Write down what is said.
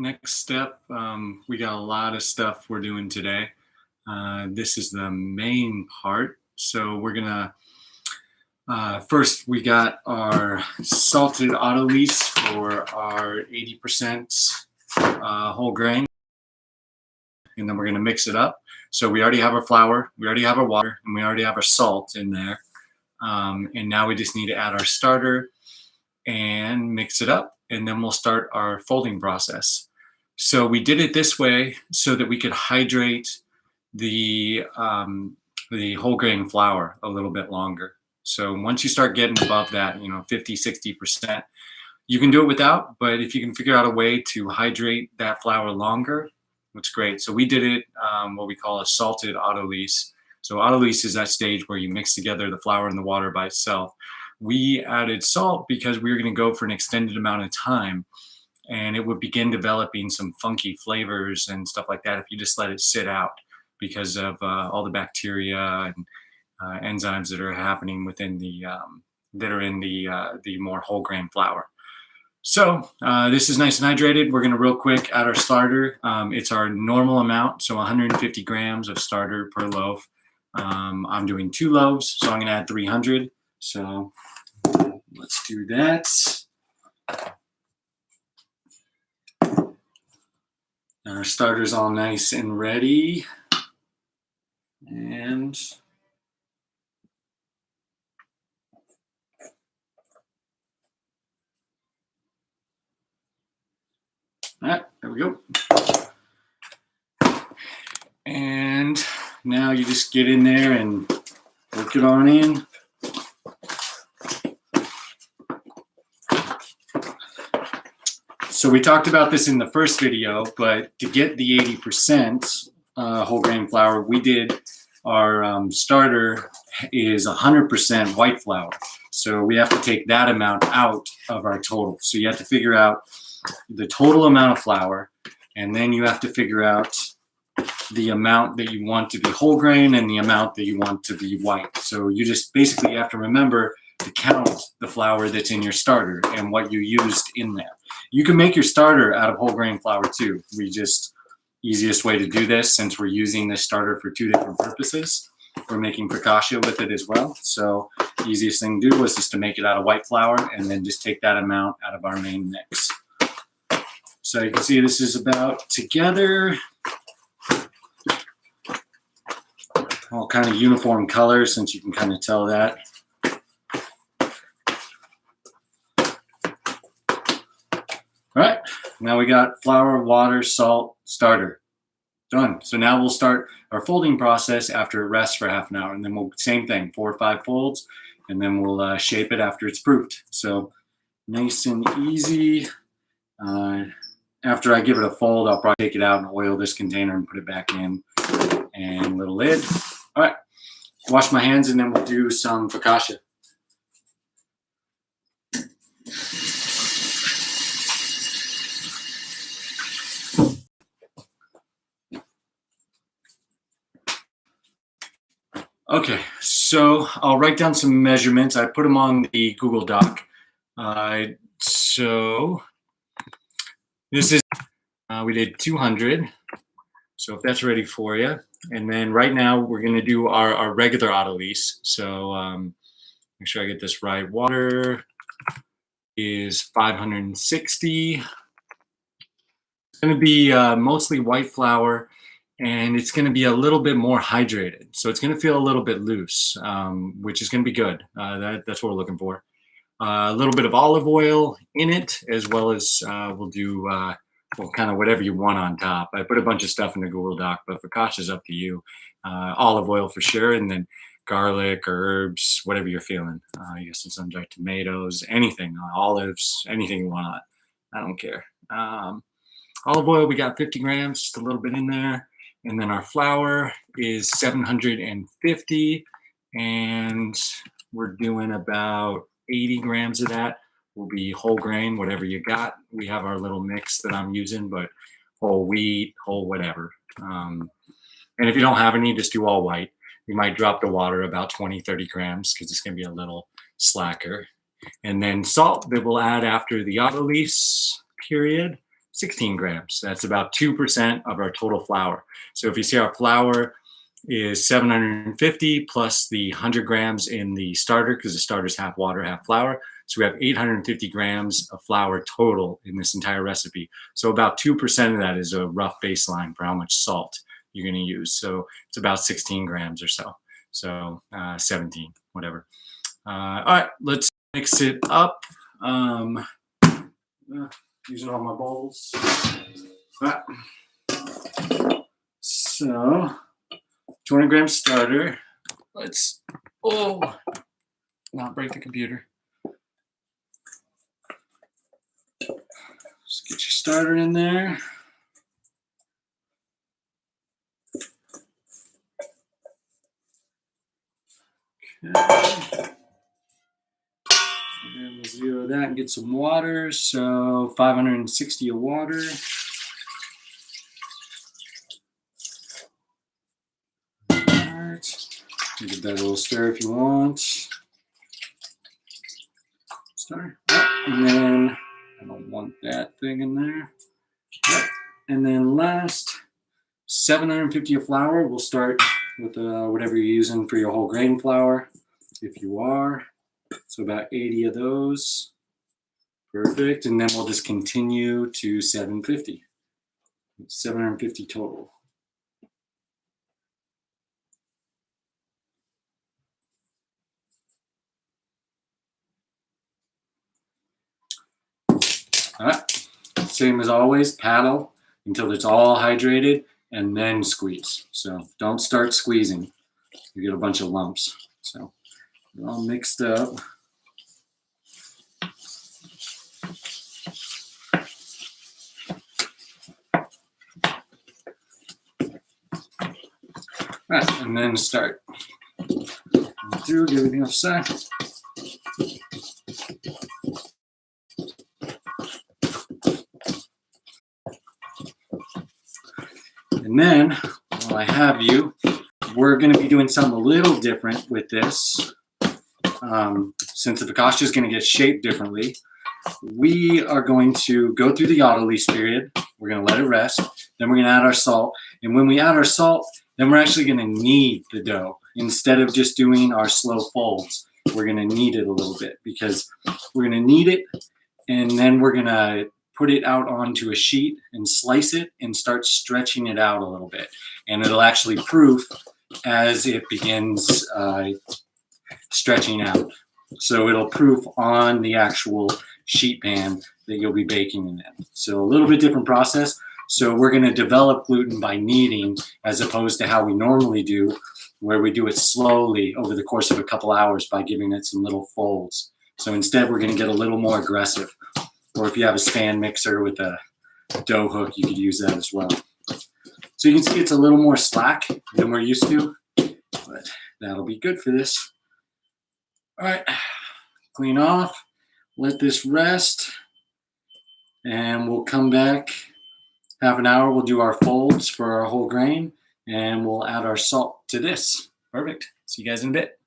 next step, we got a lot of stuff we're doing today. This is the main part. So we're gonna, first we got our salted autolyse for our 80% whole grain. And then we're gonna mix it up. So we already have our flour, we already have our water, and we already have our salt in there. And now we just need to add our starter and mix it up, and then we'll start our folding process. So we did it this way so that we could hydrate the whole grain flour a little bit longer. So once you start getting above that, 50, 60%, you can do it without, but if you can figure out a way to hydrate that flour longer, it's great. So we did it what we call a salted autolyse. So autolyse is that stage where you mix together the flour and the water by itself. We added salt because we were going to go for an extended amount of time, and it would begin developing some funky flavors and stuff like that if you just let it sit out, because of all the bacteria and enzymes that are happening within the the more whole grain flour. So this is nice and hydrated. We're going to real quick add our starter. It's our normal amount, so 150 grams of starter per loaf. I'm doing 2 loaves, so I'm going to add 300. So let's do that. Our starter's all nice and ready. And all right, there we go. And now you just get in there and work it on in. So we talked about this in the first video, but to get the 80% whole grain flour, we did our starter is 100% white flour. So we have to take that amount out of our total. So you have to figure out the total amount of flour, and then you have to figure out the amount that you want to be whole grain and the amount that you want to be white. So you just basically have to remember to count the flour that's in your starter and what you used in there. You can make your starter out of whole grain flour too. Easiest way to do this, since we're using this starter for 2 different purposes. We're making focaccia with it as well. So the easiest thing to do was just to make it out of white flour and then just take that amount out of our main mix. So you can see this is about together. All kind of uniform colors, since you can kind of tell that. All right, now we got flour, water, salt, starter. Done. So now we'll start our folding process after it rests for half an hour, and then we'll same thing, 4 or 5 folds, and then we'll shape it after it's proofed. So nice and easy. After I give it a fold, I'll probably take it out and oil this container and put it back in, and little lid. All right, wash my hands, and then we'll do some focaccia. Okay, so I'll write down some measurements. I put them on the Google Doc. So this is, we did 200. So if that's ready for you. And then right now we're going to do our regular autolyse. So make sure I get this right. Water is 560. It's going to be mostly white flour, and it's going to be a little bit more hydrated. So it's going to feel a little bit loose, which is going to be good. That's what we're looking for. A little bit of olive oil in it, as well as we'll do kind of whatever you want on top. I put a bunch of stuff in the Google Doc, but focaccia is up to you. Olive oil for sure, and then garlic or herbs, whatever you're feeling. I guess some dry tomatoes, anything, olives, anything you want. I don't care. Olive oil, we got 50 grams, just a little bit in there. And then our flour is 750, and we're doing about 80 grams of that will be whole grain, whatever you got. We have our little mix that I'm using, but whole wheat, whole whatever. And if you don't have any, just do all white. You might drop the water about 20, 30 grams because it's going to be a little slacker. And then salt that we'll add after the autolyse period. 16 grams. That's about 2% of our total flour. So if you see our flour is 750 plus the 100 grams in the starter, because the starter is half water, half flour. So we have 850 grams of flour total in this entire recipe. So about 2% of that is a rough baseline for how much salt you're going to use. So it's about 16 grams or so. So 17, whatever. All right, let's mix it up. Using all my bowls. All right. So 20-gram starter. Let's, not break the computer. Just get your starter in there. Okay. And we'll zero that and get some water. So 560 of water. You give that a little stir if you want. Stir. And then I don't want that thing in there. And then last, 750 of flour. We'll start with whatever you're using for your whole grain flour, if you are. So about 80 of those. Perfect. And then we'll just continue to 750. 750 total. All right, same as always, paddle until it's all hydrated and then squeeze. So don't start squeezing. You get a bunch of lumps. So they're all mixed up. All right, and then start. Through, get everything offside. And then, while I have you, we're going to be doing something a little different with this. Since the focaccia is going to get shaped differently, we are going to go through the autolyse period. We're going to let it rest. Then we're going to add our salt. And when we add our salt, then we're actually going to knead the dough. Instead of just doing our slow folds, we're going to knead it a little bit, because we're going to knead it, and then we're going to put it out onto a sheet and slice it and start stretching it out a little bit. And it'll actually proof as it begins stretching out. So it'll proof on the actual sheet pan that you'll be baking in it. So a little bit different process. So we're going to develop gluten by kneading, as opposed to how we normally do, where we do it slowly over the course of a couple hours by giving it some little folds. So instead, we're going to get a little more aggressive. Or if you have a stand mixer with a dough hook, you could use that as well. So you can see it's a little more slack than we're used to, but that'll be good for this. All right, clean off, let this rest, and we'll come back half an hour. We'll do our folds for our whole grain, and we'll add our salt to this. Perfect. See you guys in a bit.